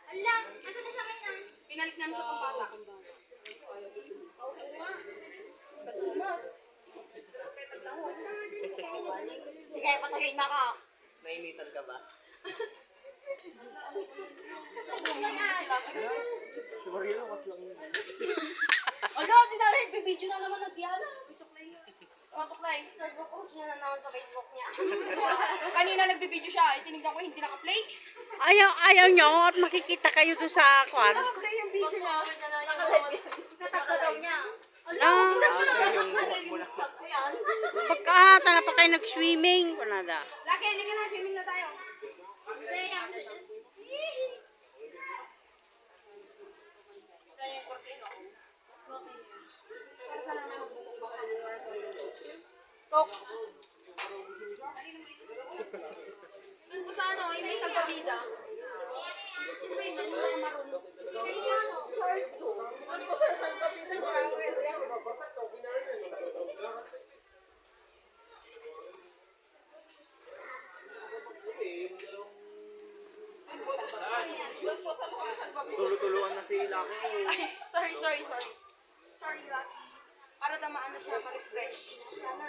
Ala, nasa na siya ngayon? Pinalik namin sa pambata. Sige, patayin mo ako. Nainitan ka ba? Si Mario, mas lang yun. Ano, dinala, video na naman ng Diana. Suklay. Suklay. Nag-post niya na naman sa Facebook niya. Kanina nagbibideo siya. Tinignan ko, hindi naka-play. Ayaw nyo at makikita kayo doon sa kwan. Naka-play yung video niya. Natakta daw niya. Ah, Yung buhok mo lang. pagka na pa kayo nag-swimming. Wala na. Laki, hindi ka na. Swimming na tayo. Tok. Doon po sa ano, yung may salbabida. Doon po sa salbabida. Doon po sa mga salbabida. Tulutuluan na si Lucky. Ay, sorry. Sorry, Lucky. Para damaan na siya, ma-refresh. Sana.